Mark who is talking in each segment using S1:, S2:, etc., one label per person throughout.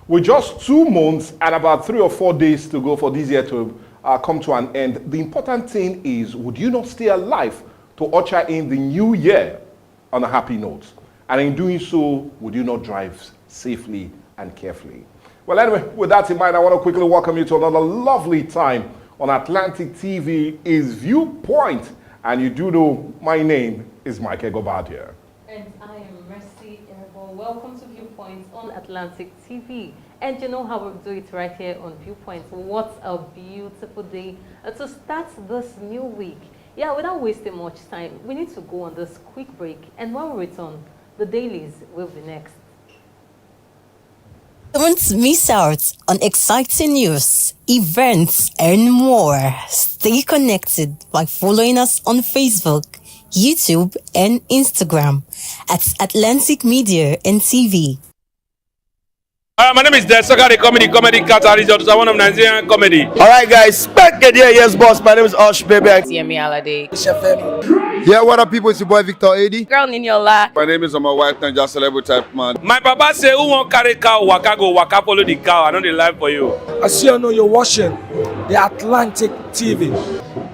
S1: With just 2 months and about 3 or 4 days to go for this year to come to an end, the important thing is, would you not stay alive to usher in the new year on a happy note? And in doing so, would you not drive safely and carefully? Well, anyway, with that in mind, I want to quickly welcome you to another lovely time on Atlantic TV is Viewpoint. And you do know my name is Mike Egobadia.
S2: And I am Mercy Erbo. Welcome to Viewpoint on Atlantic TV. And you know how we do it right here on Viewpoint. What a beautiful day to start this new week. Yeah, without wasting much time, we need to go on this quick break. And when we return, the dailies will be next.
S3: Don't miss out on exciting news, events, and more. Stay connected by following us on Facebook, YouTube, and Instagram at Atlantic Media and TV.
S4: My name is Desoka, the comedy catalyst of one of Nigerian comedy.
S5: All right, guys, back again. Yes, boss. My name is Osh, baby.
S6: Yemi Alade.
S7: Yeah, what up, people? It's your boy Victor Adi.
S6: Girl Niniola.
S8: My name is my wife, and just celebrity type man.
S4: My papa say, who won't carry cow, waka go, waka follow the cow. I know the life for you.
S9: I see you know you're watching the Atlantic TV.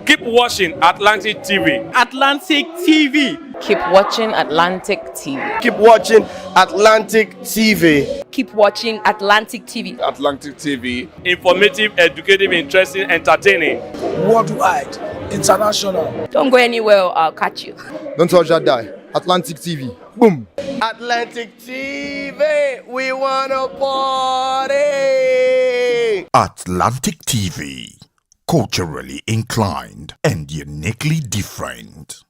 S4: Keep watching Atlantic TV.
S6: Atlantic TV. Keep watching Atlantic TV.
S5: Keep watching Atlantic TV.
S6: Keep watching Atlantic TV.
S8: Atlantic TV.
S4: Informative, educative, interesting, entertaining.
S9: Worldwide, international.
S6: Don't go anywhere, I'll catch you.
S7: Don't touch that die. Atlantic TV. Boom.
S5: Atlantic TV. We wanna party.
S10: Atlantic TV. Culturally inclined and uniquely different.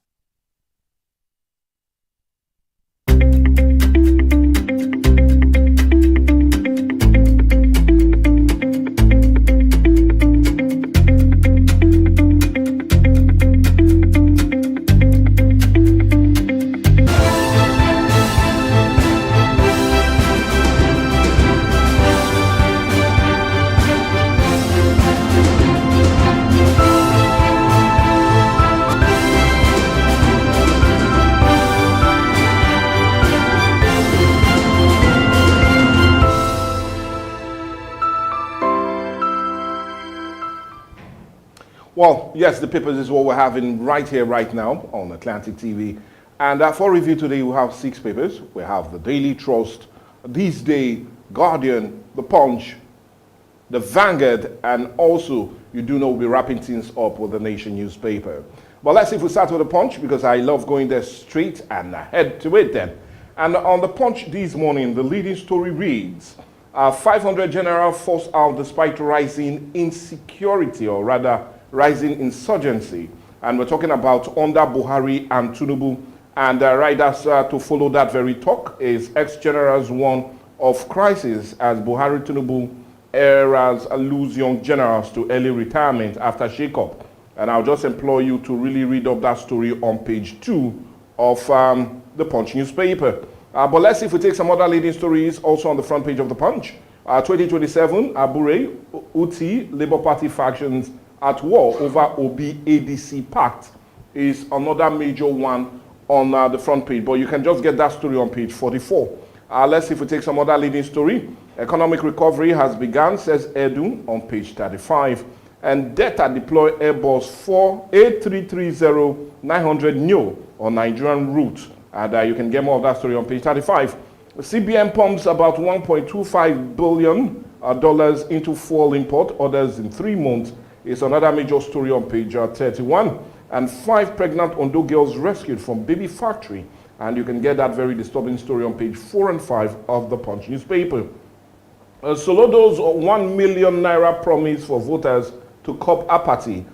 S1: Well, yes, the papers is what we're having right here, right now on Atlantic TV. And for review today, we have 6 papers. We have the Daily Trust, This Day, Guardian, The Punch, The Vanguard, and also, you do know we'll be wrapping things up with the Nation newspaper. But let's see if we start with The Punch, because I love going there straight and head to it then. And on The Punch this morning, the leading story reads, 500 general forced out despite rising insecurity, or rather, rising insurgency. And we're talking about under Buhari and Tinubu. And right as to follow that very talk is ex-generals one of crisis as Buhari Tinubu eras lose young generals to early retirement after shake-up. And I'll just implore you to really read up that story on page 2 of the Punch newspaper. But let's see if we take some other leading stories also on the front page of the Punch. 2027, Abure, Uti, Labour Party factions at war over Obi-ADC pact is another major one on the front page, but you can just get that story on page 44. Let's see if we take some other leading story. Economic recovery has begun, says Edu on page 35. And Delta deploy Airbus 4 A330-900 NEO on Nigerian route. And you can get more of that story on page 35. CBN pumps about $1.25 billion into fuel import orders in 3 months. It's another major story on page 31. And 5 pregnant Ondo girls rescued from baby factory. And you can get that very disturbing story on page 4 and 5 of the Punch newspaper. Solodo's 1 million naira promise for voters to curb apathy,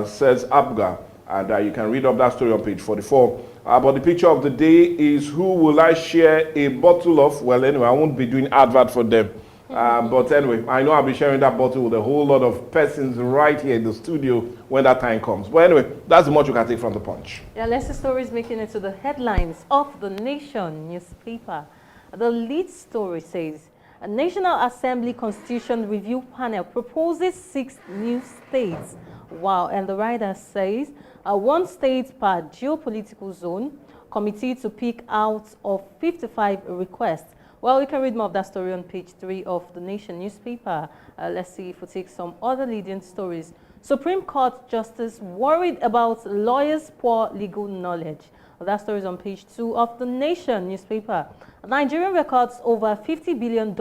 S1: says ABGA. And you can read up that story on page 44. But the picture of the day is who will I share a bottle of? Well, anyway, I won't be doing advert for them. But anyway, I know I'll be sharing that bottle with a whole lot of persons right here in the studio when that time comes. But anyway, that's the much you can take from the Punch.
S2: Yeah, let's see stories making it to the headlines of the Nation newspaper. The lead story says, a National Assembly Constitution Review Panel proposes 6 new states. Wow, and the writer says, 1 state per geopolitical zone, committee to pick out of 55 requests. Well, you can read more of that story on page 3 of the Nation newspaper. Let's see if we take some other leading stories. Supreme Court Justice worried about lawyers' poor legal knowledge. Well, that story is on page 2 of the Nation newspaper. Nigerian records over $50 billion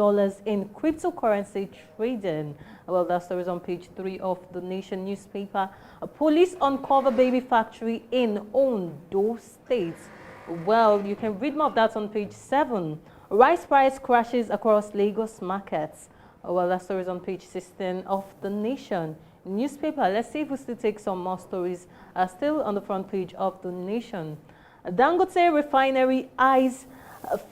S2: in cryptocurrency trading. Well, that story is on page 3 of the Nation newspaper. Police uncover baby factory in Ondo State. Well, you can read more of that on page 7. Rice price crashes across Lagos markets. Well, that story is on page 16 of the Nation newspaper. Let's see if we still take some more stories still on the front page of the Nation. Dangote refinery eyes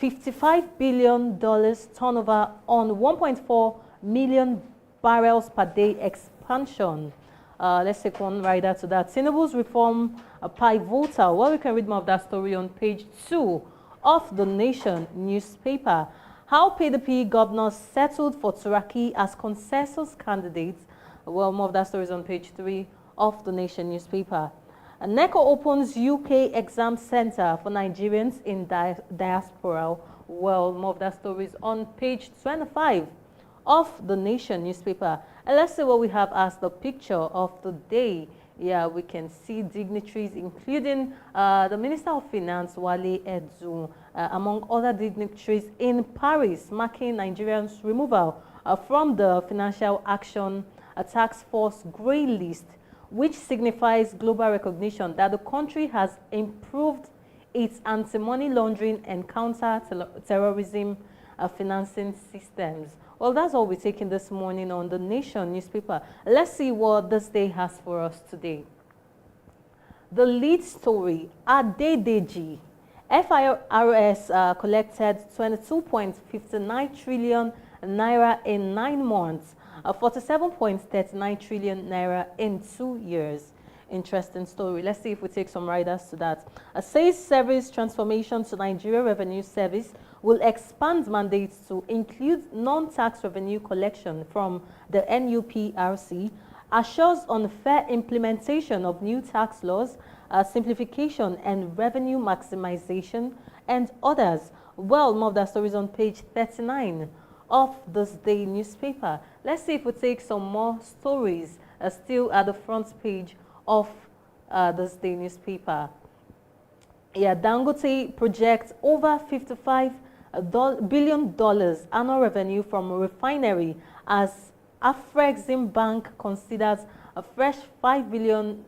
S2: $55 billion turnover on 1.4 million barrels per day expansion. Let's take one rider to that. Tinubu's reform pivotal. Well, we can read more of that story on page 2 of the Nation newspaper. How PDP governors settled for Turaki as consensus candidates. Well, more of that story is on page 3 of the Nation newspaper. NECO opens UK exam center for Nigerians in diaspora. Well, more of that story is on page 25 of the Nation newspaper. And let's see what we have as the picture of the day. Yeah, we can see dignitaries, including the Minister of Finance, Wale Edu, among other dignitaries in Paris, marking Nigerians' removal from the Financial Action Task Force Grey List, which signifies global recognition that the country has improved its anti-money laundering and counter-terrorism financing systems. Well, that's all we're taking this morning on the Nation newspaper. Let's see what this day has for us today. The lead story, Adedeji. FIRS collected 22.59 trillion naira in 9 months, 47.39 trillion naira in 2 years. Interesting story. Let's see if we take some riders to that. A sales service transformation to Nigeria Revenue Service will expand mandates to include non-tax revenue collection from the NUPRC, assures unfair implementation of new tax laws, simplification and revenue maximization, and others. Well, more of that story is on page 39 of this day newspaper. Let's see if we take some more stories still at the front page of this day newspaper. Yeah, Dangote projects over $55 billion annual revenue from refinery as Afrexim Bank considers a fresh $5 billion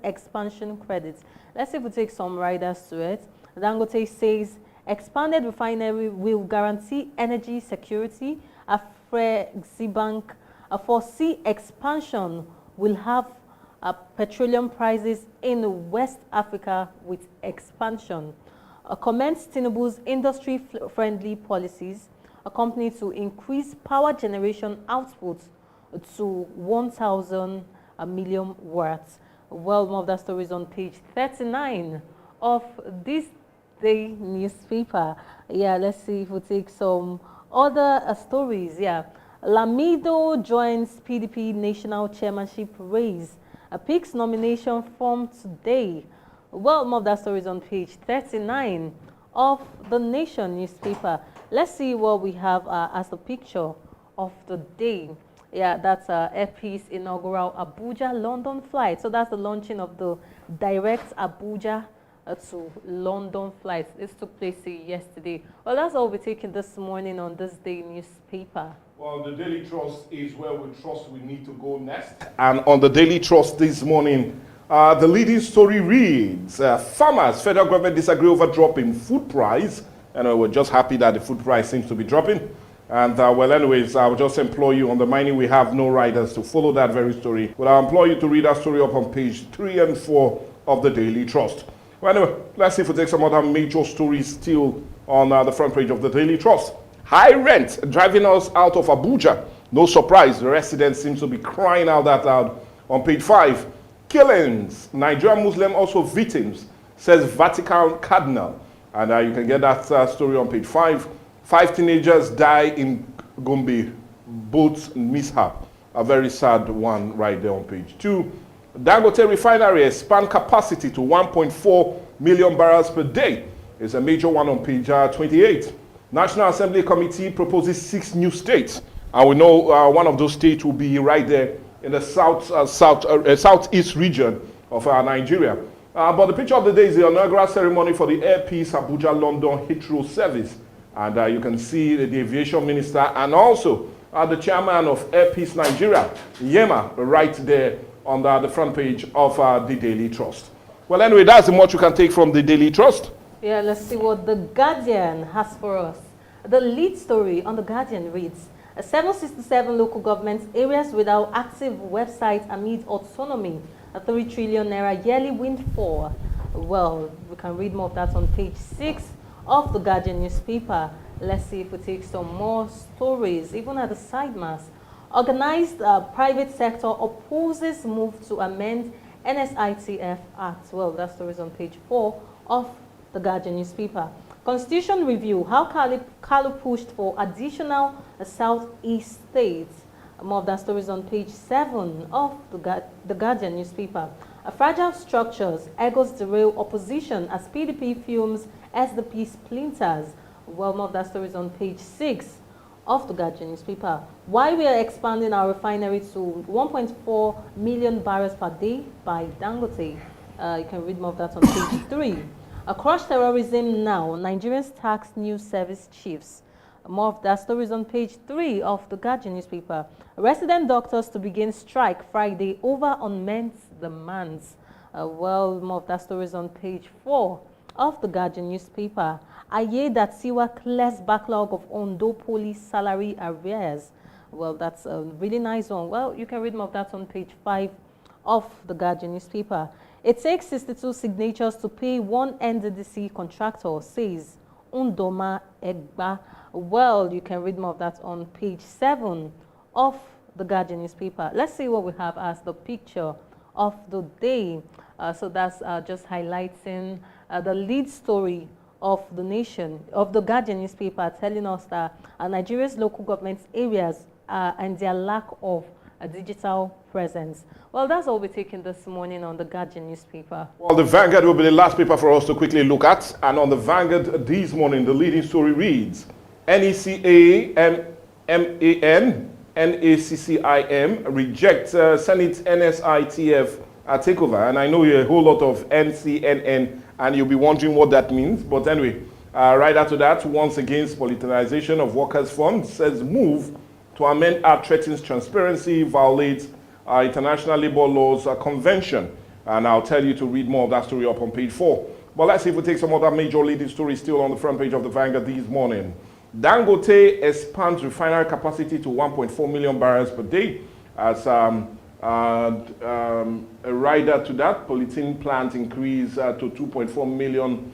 S2: expansion credit. Let's see if we take some riders to it. Dangote says expanded refinery will guarantee energy security. Afrexim Bank foresee expansion will have petroleum prices in West Africa with expansion. Comments Tinubu's industry-friendly policies, a company to increase power generation output to 1,000 million watts. Well, more of that story is on page 39 of this day newspaper. Yeah, let's see if we take some other stories. Yeah, Lamido joins PDP national chairmanship race. Picks nomination form today. Well, more of that story is on page 39 of the Nation newspaper. Let's see what we have as the picture of the day. Yeah, that's Air Peace inaugural Abuja-London flight. So that's the launching of the direct Abuja to London flights. This took place yesterday. Well, that's all we're taking this morning on this day newspaper.
S1: Well, the Daily Trust is where we trust we need to go next. And on the Daily Trust this morning, the leading story reads, farmers, federal government disagree over drop in food price. And we're just happy that the food price seems to be dropping. And well, anyways, I'll just implore you on the mining, we have no riders to follow that very story. Well, I'll implore you to read that story up on page 3 and 4 of the Daily Trust. Well, anyway, let's see if we take some other major stories still on the front page of the Daily Trust. High rent driving us out of Abuja. No surprise, the residents seem to be crying out that loud. On page 5, killings. Nigerian Muslim also victims, says Vatican Cardinal. And you can get that story on page 5. 5 teenagers die in Gombe boat mishap. A very sad one right there on page 2. Dangote refinery expand capacity to 1.4 million barrels per day. It's a major one on page 28. National Assembly Committee proposes 6 new states. And we know one of those states will be right there in the southeast region of Nigeria. But the picture of the day is the inaugural ceremony for the Air Peace Abuja-London Heathrow service. And you can see the aviation minister and also the chairman of Air Peace Nigeria, Yema, right there on the front page of the Daily Trust. Well, anyway, that's much you can take from the Daily Trust.
S2: Yeah, let's see what The Guardian has for us. The lead story on The Guardian reads, 767 local government areas without active websites amid autonomy, a 3 trillion naira yearly windfall. Well, we can read more of that on page 6 of The Guardian newspaper. Let's see if we take some more stories, even at the side mass. Organized private sector opposes move to amend NSITF Act. Well, that story is on page 4 of The Guardian newspaper. Constitution review, how Kalu pushed for additional southeast states. More of that story is on page 7 of The Guardian newspaper. Fragile structures, egos derail opposition as PDP fumes SDP splinters. Well, more of that story is on page 6 of The Guardian newspaper. Why we are expanding our refinery to 1.4 million barrels per day by Dangote. You can read more of that on page 3. Across terrorism now, Nigerians tax news service chiefs. More of that story is on page 3 of The Guardian newspaper. Resident doctors to begin strike Friday over unmet demands. Well, more of that story is on page 4 of The Guardian newspaper. Aye that Siwa clears backlog of Ondo police salary arrears. Well, that's a really nice one. Well, you can read more of that on page 5 of The Guardian newspaper. It takes 62 signatures to pay one NDDC contractor, says Undoma Egba. Well, you can read more of that on page 7 of The Guardian newspaper. Let's see what we have as the picture of the day. So that's just highlighting the lead story of the nation, of The Guardian newspaper, telling us that Nigeria's local government areas and their lack of a digital presence. Well, that's all we're taking this morning on The Guardian newspaper.
S1: Well, the Vanguard will be the last paper for us to quickly look at. And on the Vanguard this morning, the leading story reads, NECA, NACCIM reject Senate NSITF takeover. And I know you're a whole lot of NCNN, and you'll be wondering what that means. But anyway, right after that, once against politicization of workers' funds, says move to amend Act threatens transparency, violates international labor laws convention. And I'll tell you to read more of that story up on page 4. But let's see if we take some other major leading stories still on the front page of the Vanguard this morning. Dangote expands refinery capacity to 1.4 million barrels per day. As a rider to that, polythene plant increase to 2.4 million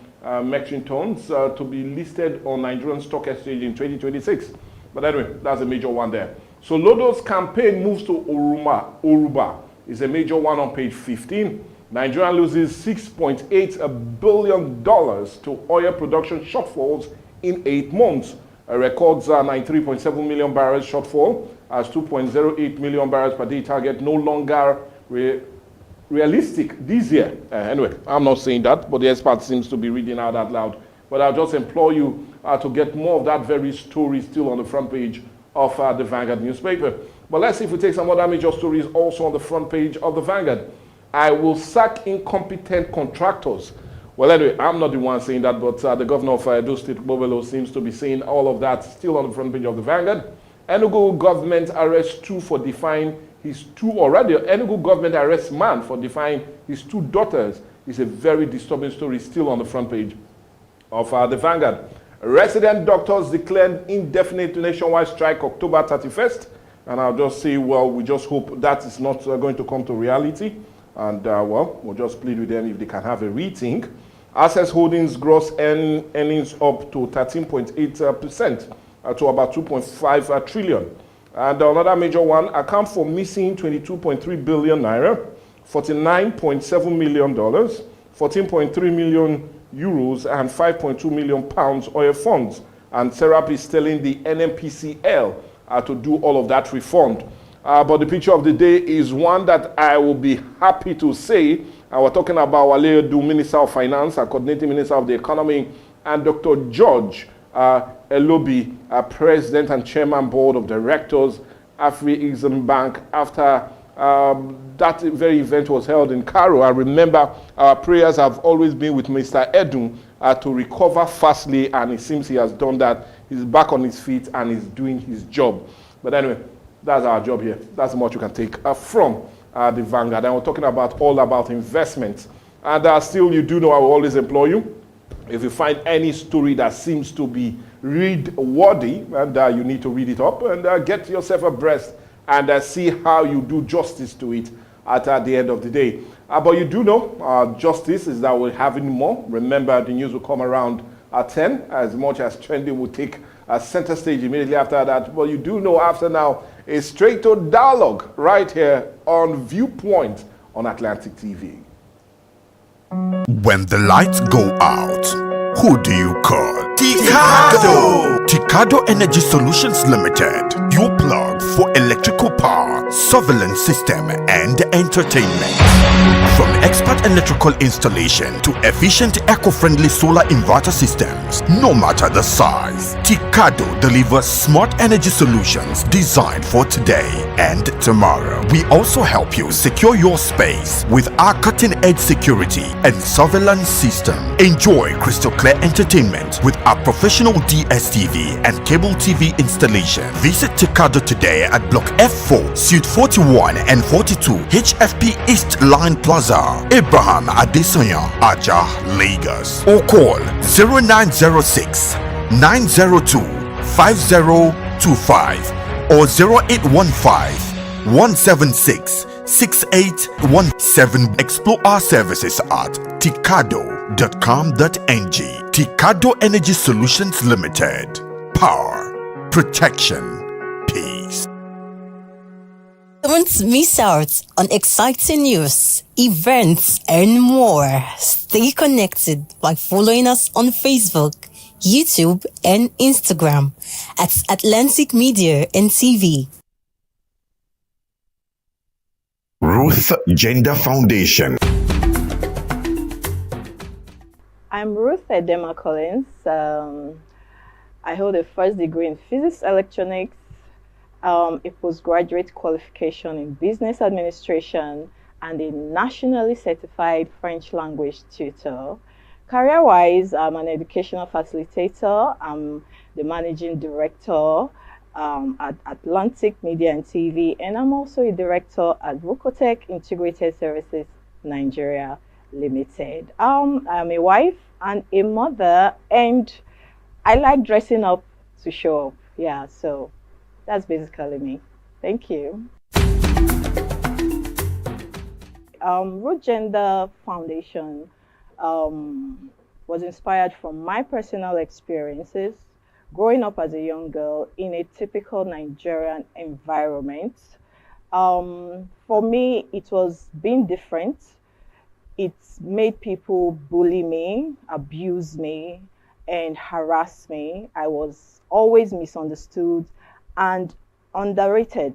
S1: metric tons to be listed on Nigerian Stock Exchange in 2026. But anyway, that's a major one there. So Lodo's campaign moves to Oruba is a major one on page 15. Nigeria loses $6.8 billion to oil production shortfalls in 8 months. Records 93.7 million barrels shortfall as 2.08 million barrels per day target no longer realistic this year. Anyway, I'm not saying that, but the expert seems to be reading out that loud. But I'll just implore you to get more of that very story still on the front page of the Vanguard newspaper. But let's see if we take some other major stories also on the front page of the Vanguard. I will sack incompetent contractors. Well, anyway, I'm not the one saying that, but the governor of Edo State, Bobelo, seems to be saying all of that still on the front page of the Vanguard. Enugu government arrests Enugu government arrests man for defying his 2 daughters. It's a very disturbing story still on the front page of the Vanguard. Resident doctors declared indefinite nationwide strike October 31st. And I'll just say, well, we just hope that is not going to come to reality. And, well, we'll just plead with them if they can have a rethink. Access Holdings gross earnings up to 13.8% to about 2.5 trillion. And another major one, account for missing 22.3 billion naira, $49.7 million, 14.3 million euros, and 5.2 million pounds oil funds. And Serap is telling the NMPCL to do all of that refund. But the picture of the day is one that I will be happy to say. We're talking about Wale Du, Minister of Finance, Coordinating Minister of the Economy, and Dr. George Elobi, President and Chairman Board of Directors, Afri-Exim Bank, after that very event was held in Cairo. I remember our prayers have always been with Mr. Edun to recover fastly, and it seems he has done that. He's back on his feet and he's doing his job. But anyway, that's our job here. That's much you can take from the Vanguard. And we're talking all about investments. And still, you do know I will always employ you. If you find any story that seems to be read-worthy, and you need to read it up and get yourself abreast and see how you do justice to it at the end of the day. But you do know justice is that we're having more. Remember, the news will come around at 10, as much as trending will take a center stage immediately after that. But you do know after now, a straight-to dialogue right here on Viewpoint on Atlantic TV.
S10: When the lights go out, who do you call? Ticado! Ticado Energy Solutions Limited, your plug for electrical power, surveillance system, and entertainment. From expert electrical installation to efficient eco-friendly solar inverter systems, no matter the size, Ticado delivers smart energy solutions designed for today and tomorrow. We also help you secure your space with our cutting-edge security and surveillance system. Enjoy crystal clear entertainment with our professional DSTV and cable TV installation. Visit Ticado today at Block F4, Suite 41 and 42, HFP East Line Plaza, Abraham Adesanya, Aja, Lagos. Or call 0906 902 5025 or 0815 176 6817. Explore our services at ticado.com.ng. Ticado Energy Solutions Limited. Power, protection, peace.
S3: Don't miss out on exciting news, events, and more. Stay connected by following us on Facebook, YouTube, and Instagram at Atlantic Media and TV.
S10: Ruth Gender Foundation.
S11: I'm Ruth Edema Collins. I hold a first degree in physics electronics, a postgraduate qualification in business administration, and a nationally certified French language tutor. Career-wise, I'm an educational facilitator. I'm the managing director at Atlantic Media and TV, and I'm also a director at Vocotech Integrated Services Nigeria Limited. I'm a wife and a mother, and I like dressing up to show up. Yeah, so that's basically me. Thank you. Root Gender Foundation was inspired from my personal experiences growing up as a young girl in a typical Nigerian environment. For me, it was being different. It made people bully me, abuse me, and harass me. I was always misunderstood and underrated.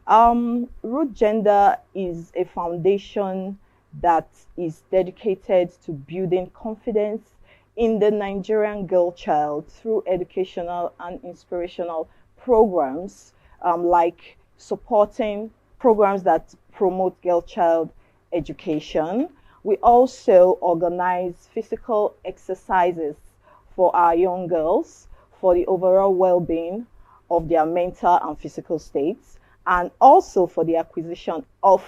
S11: Root Gender is a foundation that is dedicated to building confidence in the Nigerian girl child through educational and inspirational programs, like supporting programs that promote girl child education. We also organize physical exercises for our young girls for the overall well-being of their mental and physical states, and also for the acquisition of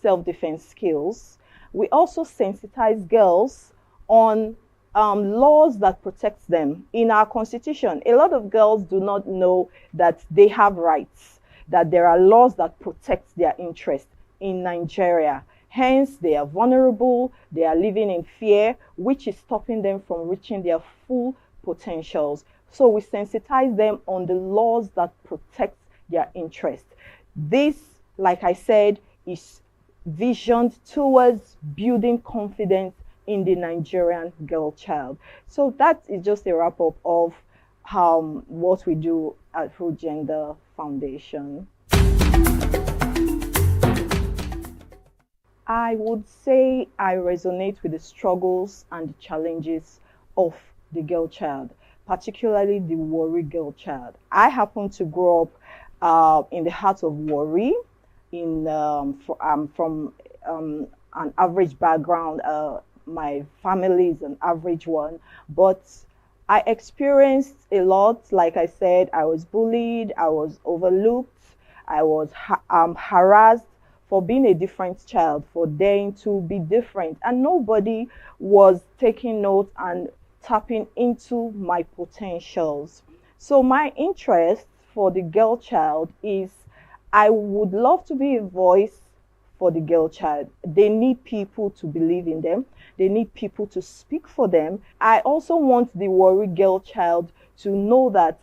S11: self-defense skills. We also sensitize girls on laws that protect them. In our constitution, a lot of girls do not know that they have rights, that there are laws that protect their interests in Nigeria. Hence, they are vulnerable, they are living in fear, which is stopping them from reaching their full potentials. So we sensitize them on the laws that protect their interests. This, like I said, is visioned towards building confidence in the Nigerian girl child. So that is just a wrap-up of what we do at Root Gender Foundation. I would say I resonate with the struggles and the challenges of the girl child. particularly the Warri girl child. I happen to grow up in the heart of Warri, from an average background. My family is an average one, but I experienced a lot. Like I said, I was bullied, I was overlooked, I was harassed for being a different child, for daring to be different, and nobody was taking note and tapping into my potentials. So my interest for the girl child is I would love to be a voice for the girl child. They need people to believe in them. They need people to speak for them. I also want the Warri girl child to know that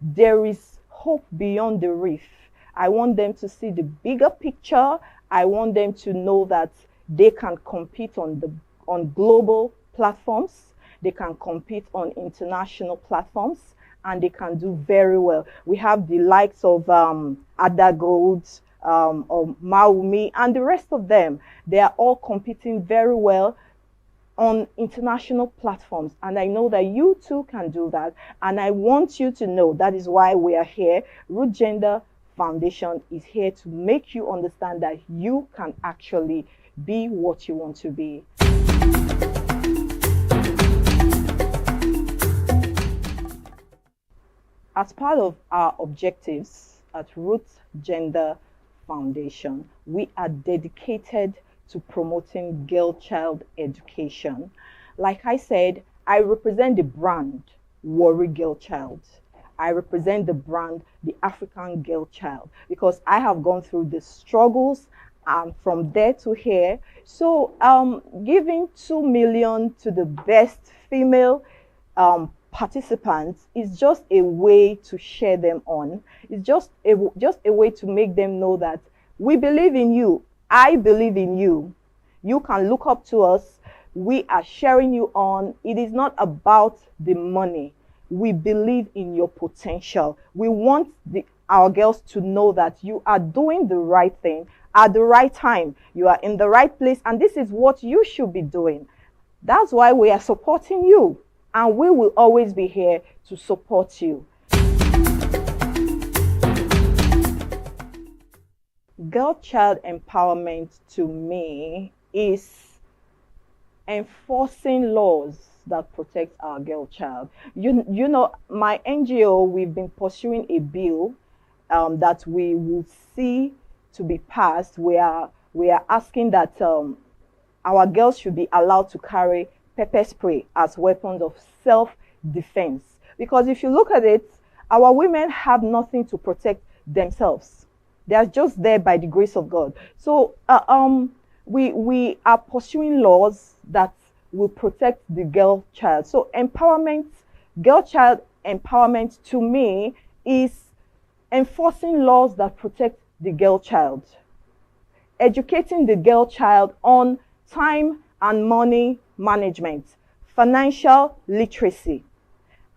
S11: there is hope beyond the reef. I want them to see the bigger picture. I want them to know that they can compete on global platforms. They can compete on international platforms, and they can do very well. We have the likes of Ada Gold, or Maumi, and the rest of them. They are all competing very well on international platforms, and I know that you too can do that, and I want you to know that is why we are here. Root Gender Foundation is here to make you understand that you can actually be what you want to be. As part of our objectives at Root Gender Foundation, we are dedicated to promoting girl-child education. Like I said, I represent the brand Warri Girl Child. I represent the brand the African Girl Child, because I have gone through the struggles from there to here. So giving 2 million to the best female participants is just a way to share them on. It's just a way to make them know that we believe in you. I believe in you. You can look up to us. We are sharing you on. It is not about the money. We believe in your potential. We want our girls to know that you are doing the right thing at the right time. You are in the right place, and this is what you should be doing. That's why we are supporting you, and we will always be here to support you. Girl-child empowerment to me is enforcing laws that protect our girl child. You know, my NGO, we've been pursuing a bill that we will see to be passed. We are asking that our girls should be allowed to carry pepper spray as weapons of self-defense. Because if you look at it, our women have nothing to protect themselves. They are just there by the grace of God. So we are pursuing laws that will protect the girl child. So empowerment, girl child empowerment to me is enforcing laws that protect the girl child, educating the girl child on time and money management, financial literacy,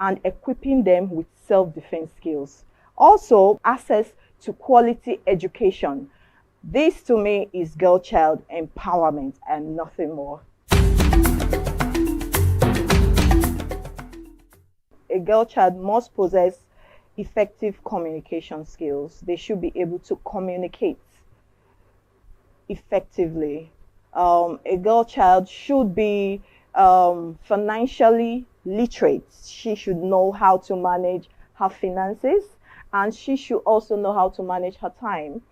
S11: and equipping them with self-defense skills. Also, access to quality education. This to me is girl child empowerment and nothing more. A girl child must possess effective communication skills. They should be able to communicate effectively. A girl child should be financially literate. She should know how to manage her finances, and she should also know how to manage her time.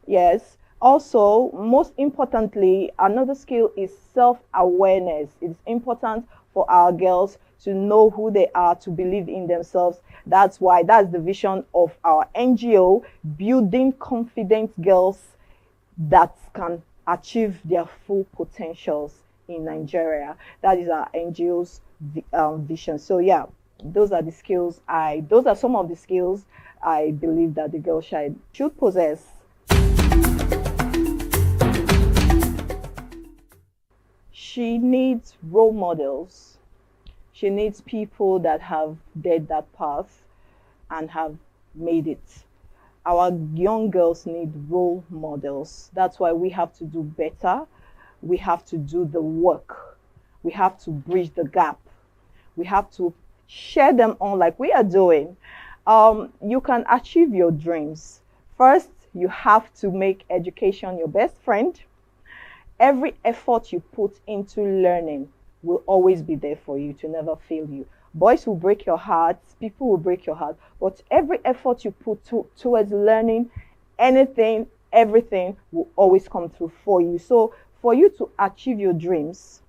S11: Yes. Also, most importantly, another skill is self-awareness. It's important for our girls to know who they are, to believe in themselves. That's the vision of our NGO, building confident girls that can achieve their full potentials in Nigeria. That is our NGO's vision. So yeah, those are some of the skills I believe that the girl child should possess. She needs role models. She needs people that have dared that path and have made it. Our young girls need role models. That's why we have to do better. We have to do the work. We have to bridge the gap. We have to share them on like we are doing, you can achieve your dreams. First, you have to make education your best friend. Every effort you put into learning will always be there for you to never fail you. Boys will break your heart, people will break your heart, but every effort you put towards learning anything, everything will always come through for you. So for you to achieve your dreams,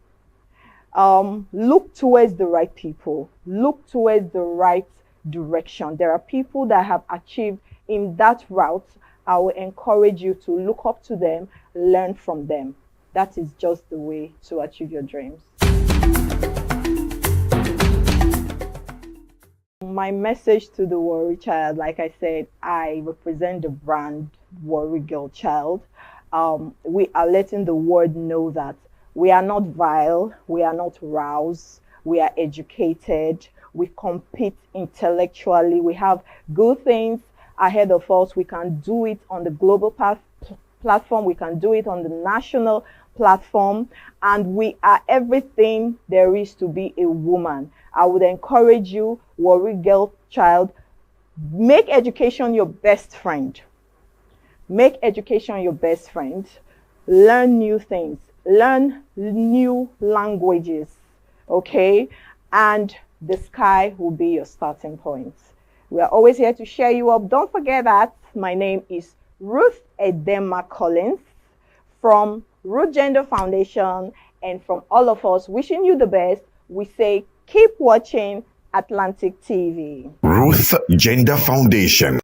S11: look towards the right people, look towards the right direction. There are people that have achieved in that route. I will encourage you to look up to them, learn from them. That is just the way to achieve your dreams. My message to the Warri Child, like I said, I represent the brand Warri Girl Child. We are letting the world know that we are not vile, we are not roused, we are educated, we compete intellectually, we have good things ahead of us. We can do it on the global platform, we can do it on the national platform, and we are everything there is to be a woman. I would encourage you, Warri Girl Child, make education your best friend. Make education your best friend. Learn new things. Learn new languages. Okay? And the sky will be your starting point. We are always here to share you up. Don't forget that my name is Ruth Edema Collins from Root Gender Foundation, and from all of us wishing you the best, we say keep watching Atlantic TV.
S10: Ruth Gender Foundation.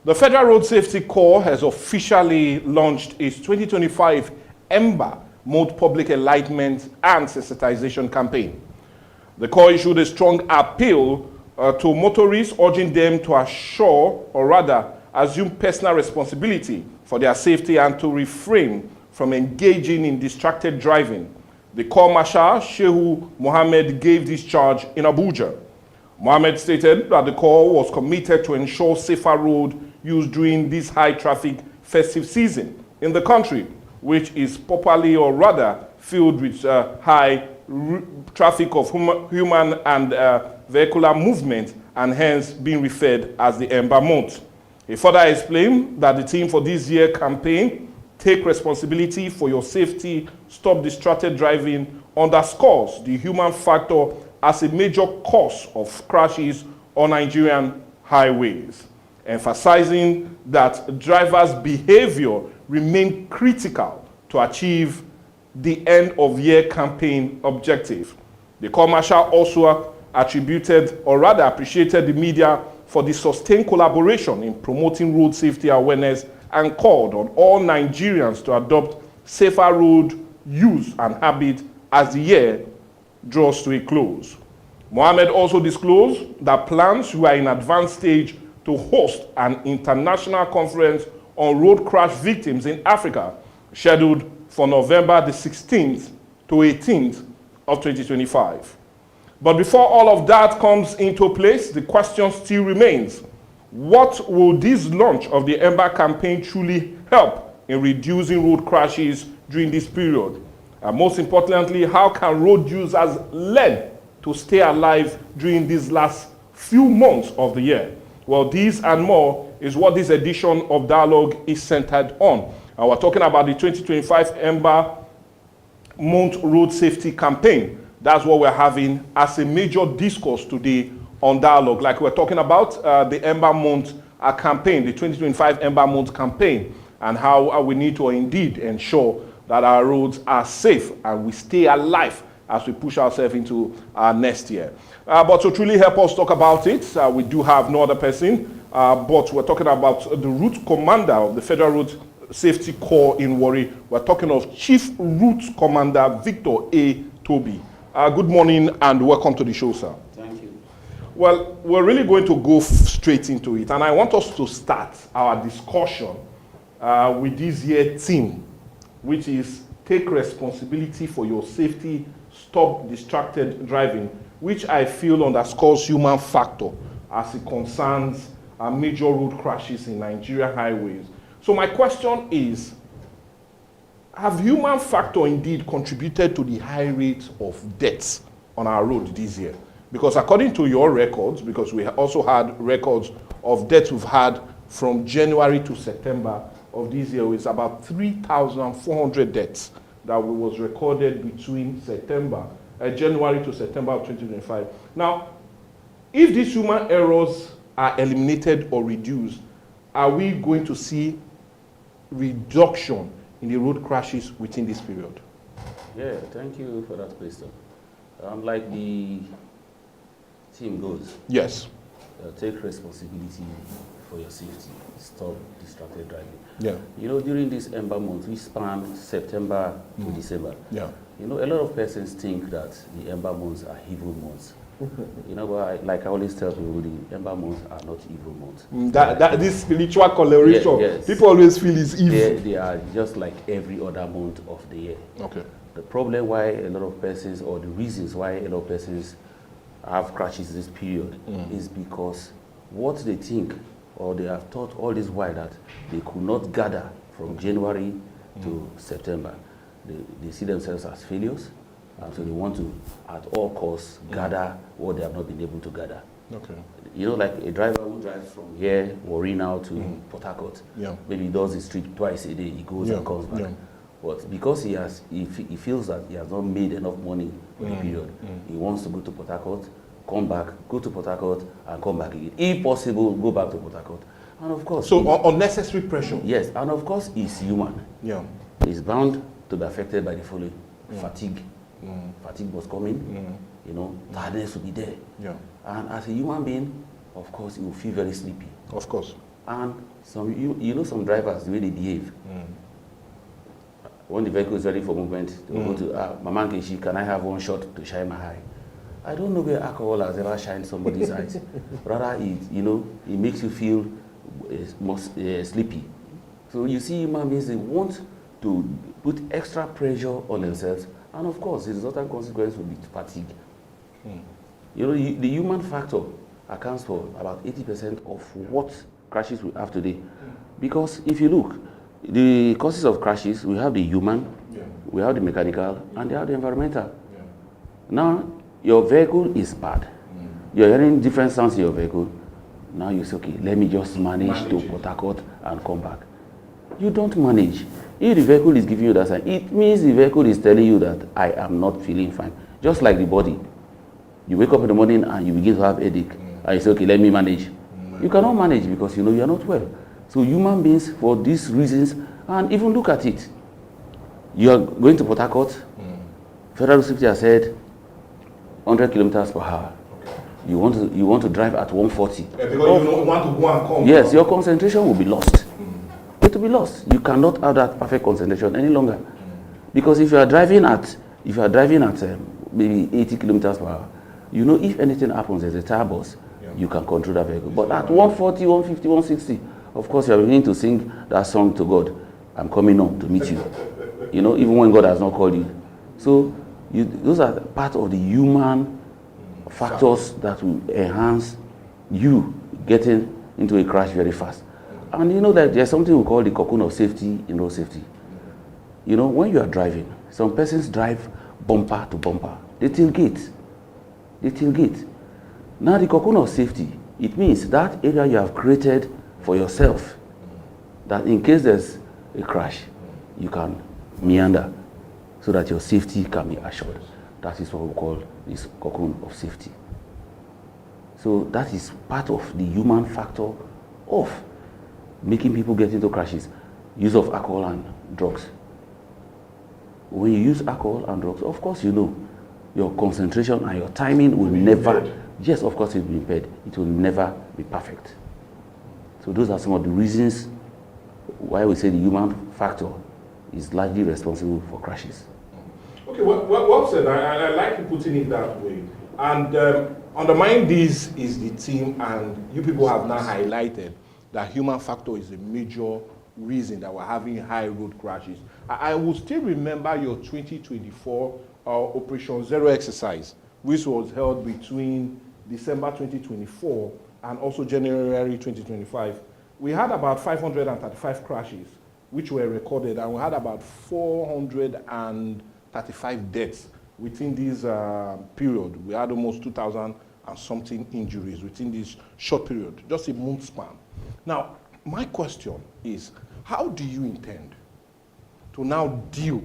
S1: The Federal Road Safety Corps has officially launched its 2025 EMBA Mode Public Enlightenment and Sensitization Campaign. The Corps issued a strong appeal to motorists, urging them to assure, or rather assume personal responsibility for their safety and to refrain from engaging in distracted driving. The Corps Marshal, Shehu Mohammed, gave this charge in Abuja. Mohammed stated that the Corps was committed to ensure safer road use during this high-traffic festive season in the country, which is popularly, or rather filled with high traffic of human and vehicular movement, and hence being referred as the Ember Month. He further explained that the theme for this year's campaign, Take Responsibility for Your Safety, Stop Distracted Driving, underscores the human factor as a major cause of crashes on Nigerian highways, emphasizing that drivers' behavior remain critical to achieve the end-of-year campaign objective. The commercial also attributed, or rather appreciated, the media for the sustained collaboration in promoting road safety awareness and called on all Nigerians to adopt safer road use and habit as the year draws to a close. Mohammed also disclosed that plans were in advanced stage to host an international conference on road crash victims in Africa, scheduled for November the 16th to 18th of 2025. But before all of that comes into place, the question still remains: what will this launch of the Ember campaign truly help in reducing road crashes during this period? And most importantly, how can road users learn to stay alive during these last few months of the year? Well, these and more is what this edition of Dialogue is centered on. And we're talking about the 2025 Ember Month Road Safety Campaign. That's what we're having as a major discourse today on Dialogue. Like we're talking about the Ember Month campaign, the 2025 Ember Month campaign, and how we need to indeed ensure that our roads are safe and we stay alive as we push ourselves into next year. But to truly help us talk about it, we do have no other person, but we're talking about the Route Commander of the Federal Road Safety Corps in Warri. We're talking of Chief Route Commander Victor A. Toby. Good morning and welcome to the show, sir.
S12: Thank you.
S1: Well, we're really going to go straight into it, and I want us to start our discussion with this year's theme, which is take responsibility for your safety, stop distracted driving, which I feel underscores human factor as it concerns major road crashes in Nigerian highways. So my question is, have human factor indeed contributed to the high rate of deaths on our road this year? Because according to your records, because we also had records of deaths we've had from January to September of this year, is about 3,400 deaths that was recorded between January to September of 2025. Now, if these human errors are eliminated or reduced, are we going to see reduction in the road crashes within this period?
S12: Yeah, thank you for that question. Like the theme goes,
S1: yes,
S12: take responsibility for your safety, stop distracted driving.
S1: Yeah.
S12: You know, during this Ember month, we span September to December.
S1: Yeah.
S12: You know, a lot of persons think that the Ember months are evil months. You know, but like I always tell people, the Ember months are not evil months.
S1: That this spiritual coloration,
S12: yes.
S1: people always feel is evil.
S12: They are just like every other month of the year.
S1: Okay.
S12: The problem why a lot of persons, or the reasons why a lot of persons have crashes this period is because what they think, or they have thought all this while that they could not gather from January to September. They see themselves as failures, and so they want to, at all costs, gather what they have not been able to gather.
S1: Okay.
S12: You know, like a driver who drives from here, Warri now to Port Harcourt.
S1: Yeah.
S12: Maybe he does his trip twice a day. He goes and comes back.
S1: Yeah.
S12: But because he feels that he has not made enough money for the period, he wants to go to Port Harcourt, come back, go to Port Harcourt, and come back again. If possible, go back to Port Harcourt. And of course...
S1: So unnecessary pressure.
S12: Yes, and of course he's human.
S1: Yeah.
S12: He's bound to be affected by the following. Fatigue. Fatigue was coming. You know, tiredness will be there.
S1: Yeah.
S12: And as a human being, of course, he will feel very sleepy.
S1: Of course.
S12: And some, you know some drivers, the way they behave. When the vehicle is ready for movement, they will go to, Mama Nkechi, can I have one shot to shine my eye? I don't know where alcohol has ever shined somebody's eyes. Rather, it makes you feel sleepy. So you see, human beings, they want to put extra pressure on themselves, and of course, the resultant consequence will be fatigue. You know, the human factor accounts for about 80% of what crashes we have today. Because if you look, the causes of crashes, we have the human, we have the mechanical, and they have the environmental. Now, your vehicle is bad. You're hearing different sounds in your vehicle. Now you say, okay, let me just manage to Port Harcourt and come back. You don't manage. If the vehicle is giving you that sign, it means the vehicle is telling you that I am not feeling fine. Just like the body. You wake up in the morning and you begin to have headache. And you say, okay, let me manage. You cannot manage because you know you are not well. So human beings, for these reasons, and even look at it. You are going to Port Harcourt. Federal Safety has said 100 kilometers per hour. You want to drive at 140.
S1: Yeah, because you don't want to go and come.
S12: Yes, your concentration will be lost. It will be lost. You cannot have that perfect concentration any longer. Because if you are driving at maybe 80 kilometers per hour, you know if anything happens, there's a tire burst, you can control that vehicle. But at 140, 150, 160, of course you are beginning to sing that song to God. I'm coming home to meet you. You know, even when God has not called you. So those are part of the human factors that will enhance you getting into a crash very fast. And you know that there's something we call the cocoon of safety in road safety. You know, when you are driving, some persons drive bumper to bumper. They tailgate. Now the cocoon of safety, it means that area you have created for yourself, that in case there's a crash, you can meander so that your safety can be assured. That is what we call this cocoon of safety. So that is part of the human factor of making people get into crashes. Use of alcohol and drugs. When you use alcohol and drugs, of course you know your concentration and your timing will never, yes, of course it will be impaired. It will never be perfect. So those are some of the reasons why we say the human factor is largely responsible for crashes.
S1: Okay, well said. I like you putting it that way. And undermining this is the theme, and you people have now highlighted that human factor is a major reason that we're having high road crashes. I will still remember your 2024 Operation Zero exercise, which was held between December 2024 and also January 2025. We had about 535 crashes, which were recorded, and we had about 435 deaths within this period. We had almost 2,000 and something injuries within this short period, just a month span. Now, my question is, how do you intend to now deal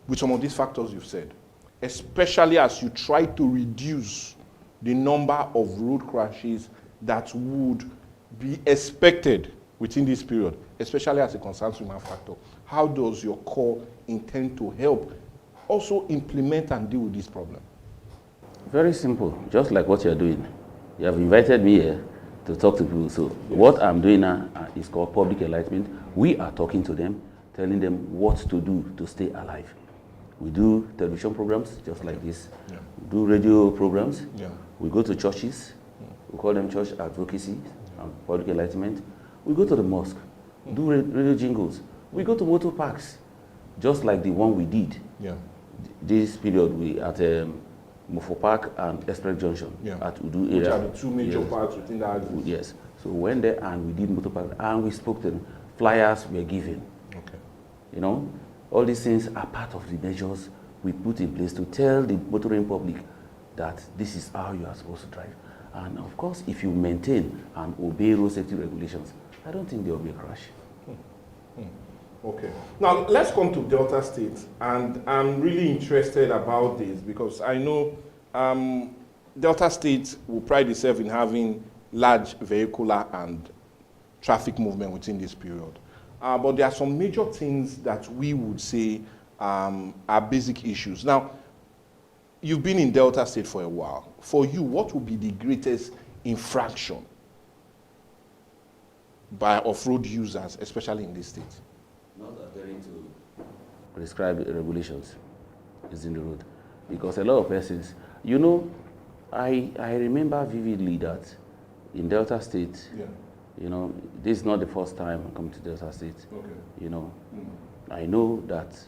S1: with some of these factors you've said, especially as you try to reduce the number of road crashes that would be expected within this period, especially as it concerns human factor? How does your core intend to help also implement and deal with this problem?
S12: Very simple, just like what you're doing. You have invited me here to talk to people. So what I'm doing now is called public enlightenment. We are talking to them, telling them what to do to stay alive. We do television programs just like this. Yeah. We do radio programs. Yeah. We go to churches. Yeah. We call them church advocacy and public enlightenment. We go to the mosque, do radio jingles. We go to motor parks, just like the one we did. Yeah. This period we at Mofo Park and Express Junction at Udu area.
S1: Which are the two major parks within the axis.
S12: Yes. So we went there and we did motor park and we spoke to them. Flyers were given. Okay. You know, all these things are part of the measures we put in place to tell the motoring public that this is how you are supposed to drive. And of course, if you maintain and obey road safety regulations, I don't think there will be a crash.
S1: Okay. Now, let's come to Delta State. And I'm really interested about this because I know Delta State will pride itself in having large vehicular and traffic movement within this period. But there are some major things that we would say are basic issues. Now, you've been in Delta State for a while. For you, what would be the greatest infraction by off-road users, especially in this state?
S12: Not adhering to prescribed regulations is in the road. Because a lot of persons, you know, I remember vividly that in Delta State, you know, this is not the first time I come to Delta State. Okay. You know, I know that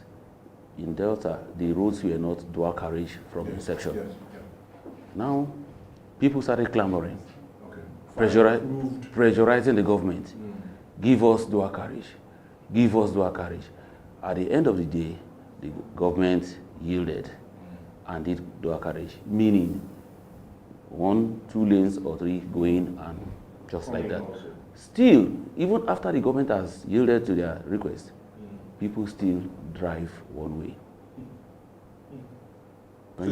S12: in Delta, the roads were not dual carriage from inception. Yes. Yeah. Now, people started clamoring, pressurizing the government. Give us dual carriage. Give us dual carriage. At the end of the day, the government yielded and did dual carriage, meaning 1, 2 lanes or 3 going and just like that. Still, even after the government has yielded to their request, people still drive one way.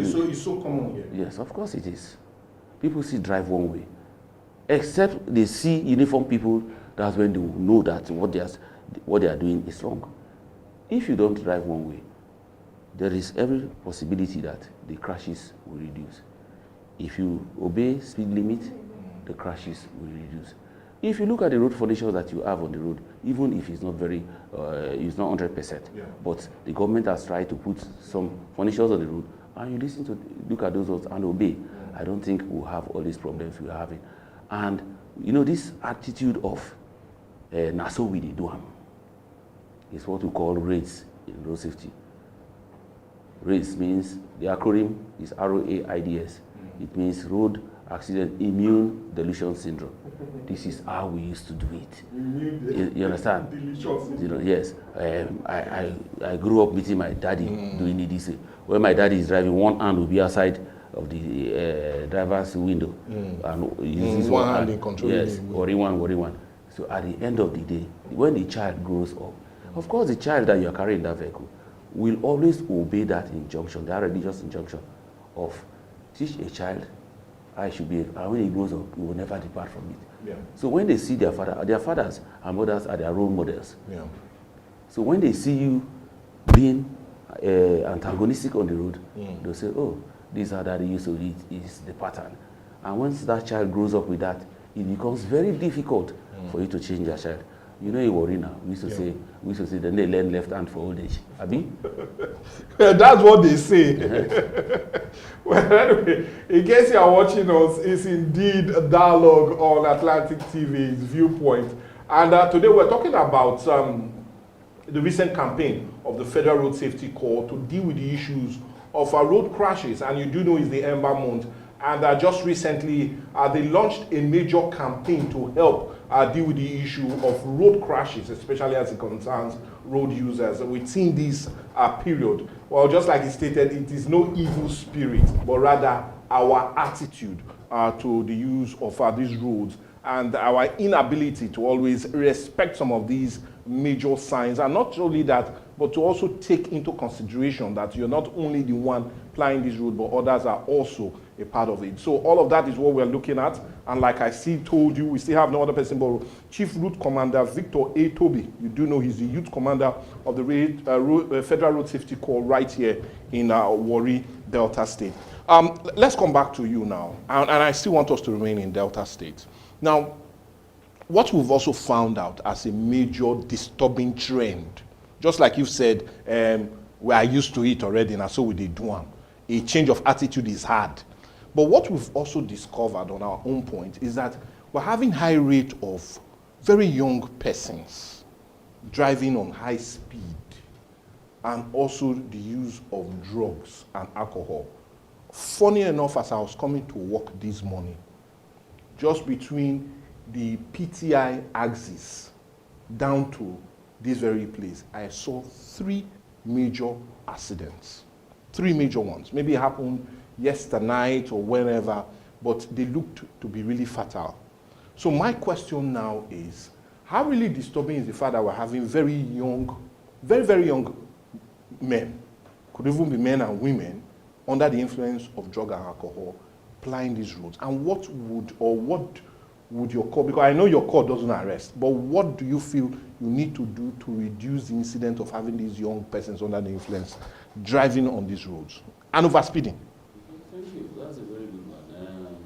S1: So it's so common here?
S12: Yes, of course it is. People still drive one way. Except they see uniform people, that's when they will know that what they are doing is wrong. If you don't drive one way, there is every possibility that the crashes will reduce. If you obey speed limit, the crashes will reduce. If you look at the road furnishings that you have on the road, even if it's not it's not 100%, but the government has tried to put some furnishings on the road, and you look at those roads and obey, I don't think we'll have all these problems we're having. And you know, this attitude of "na so we dey do am" is what we call RAIDS in road safety. RAIDS means, the acronym is RAIDS. It means Road Accident Immune Delusion Syndrome. This is how we used to do it. You understand? You know, yes. I grew up meeting my daddy doing it this way. When my daddy is driving, one hand will be outside of the driver's window, and uses one hand in controlling. Yes, worry one. So at the end of the day, when the child grows up, of course, the child that you are carrying in that vehicle will always obey that injunction, that religious injunction of teach a child I should be, and when he grows up, he will never depart from it. Yeah. So when they see their fathers and mothers are their role models. Yeah. So when they see you being antagonistic on the road, they'll say, oh, this is how daddy used to do it, is the pattern. And once that child grows up with that, it becomes very difficult for you to change your child. You know, you worry now. We used to say, then they learn left hand for old age. Abi?
S1: That's what they say. Well, anyway, in case you are watching us, it's indeed a dialogue on Atlantic TV's Viewpoint. And today we're talking about the recent campaign of the Federal Road Safety Corps to deal with the issues of road crashes. And you do know it's the Ember Month. And just recently, they launched a major campaign to help deal with the issue of road crashes, especially as it concerns road users. We've seen this period. Well, just like he stated, it is no evil spirit, but rather our attitude to the use of these roads and our inability to always respect some of these major signs. And not only that, but to also take into consideration that you're not only the one plying this road, but others are also a part of it. So all of that is what we're looking at. And like I told you, we still have no other person but Chief Route Commander Victor A. Toby. You do know he's the youth commander of the Federal Road Safety Corps right here in Warri, Delta State. Let's come back to you now. And I still want us to remain in Delta State. Now, what we've also found out as a major disturbing trend, just like you've said, we are used to it already, and so we did do one. A change of attitude is hard. But what we've also discovered on our own point is that we're having high rate of very young persons driving on high speed, and also the use of drugs and alcohol. Funny enough, as I was coming to work this morning, just between the PTI axis down to this very place, I saw 3 major accidents. 3 major ones. Maybe it happened yesterday night or whenever, but they looked to be really fatal. So my question now is, how really disturbing is the fact that we're having very young, very young men, could even be men and women, under the influence of drug and alcohol, plying these roads? And what would your corps, because I know your corps doesn't arrest, but what do you feel you need to do to reduce the incident of having these young persons under the influence driving on these roads and overspeeding?
S12: Thank you. That's a very good one.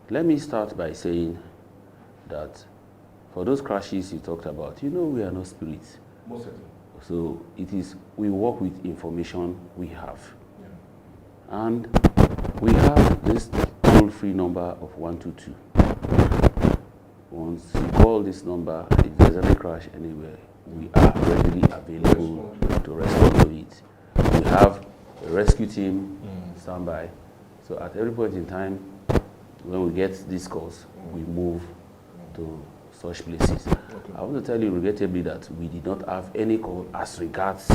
S12: Let me start by saying that for those crashes you talked about, you know we are not spirits.
S1: Most certainly.
S12: So it is, we work with information we have. Yeah. And we have this toll-free number of 122. Once you call this number, if there's any crash anywhere, we are readily available to respond to it. We have a rescue team standby. So at every point in time, when we get these calls, we move to such places. Okay. I want to tell you regrettably that we did not have any call as regards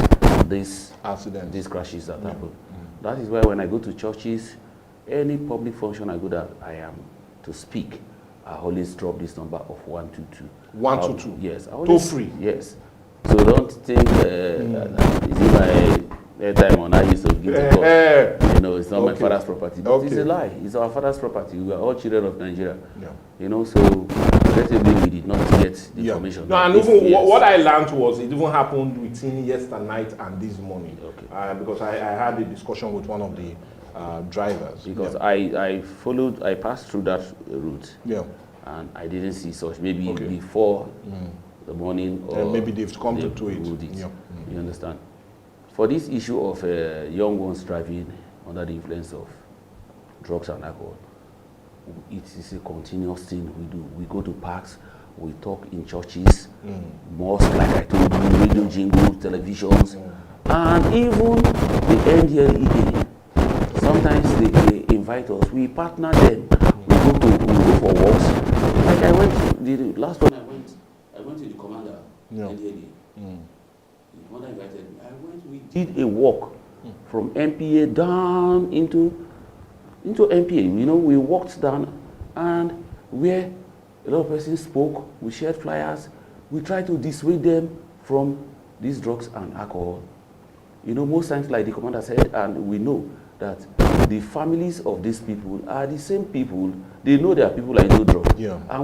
S12: this accident, these crashes that happened. That is why when I go to churches, any public function I go that I am to speak, I always drop this number of 122.
S1: 122.
S12: Yes.
S1: Toll free.
S12: Yes. So don't think is it my time on I used to give the call. You know, it's not my father's property. But it's a lie. It's our father's property. We are all children of Nigeria. Yeah. You know, so relatively we did not get the information.
S1: No, and even what I learned was it even happened within yesterday night and this morning. Okay. Because I had a discussion with one of the drivers.
S12: Because I passed through that route. Yeah. And I didn't see such. Maybe before the morning, or
S1: maybe they've come to it.
S12: Yeah. You understand? For this issue of young ones driving under the influence of drugs and alcohol, it is a continuous thing we do. We go to parks, we talk in churches, mosques, like I told you, radio jingles, televisions, and even the NDLEA. Sometimes they invite us. We partner them. We go for walks. Like I went the last one I went to the commander, NDLEA. The commander invited me. We did a walk from MPA down into MPA. You know, we walked down, and where a lot of persons spoke, we shared flyers. We tried to dissuade them from these drugs and alcohol. You know, most times, like the commander said, and we know that the families of these people are the same people. They know there are people like no drugs. Yeah. And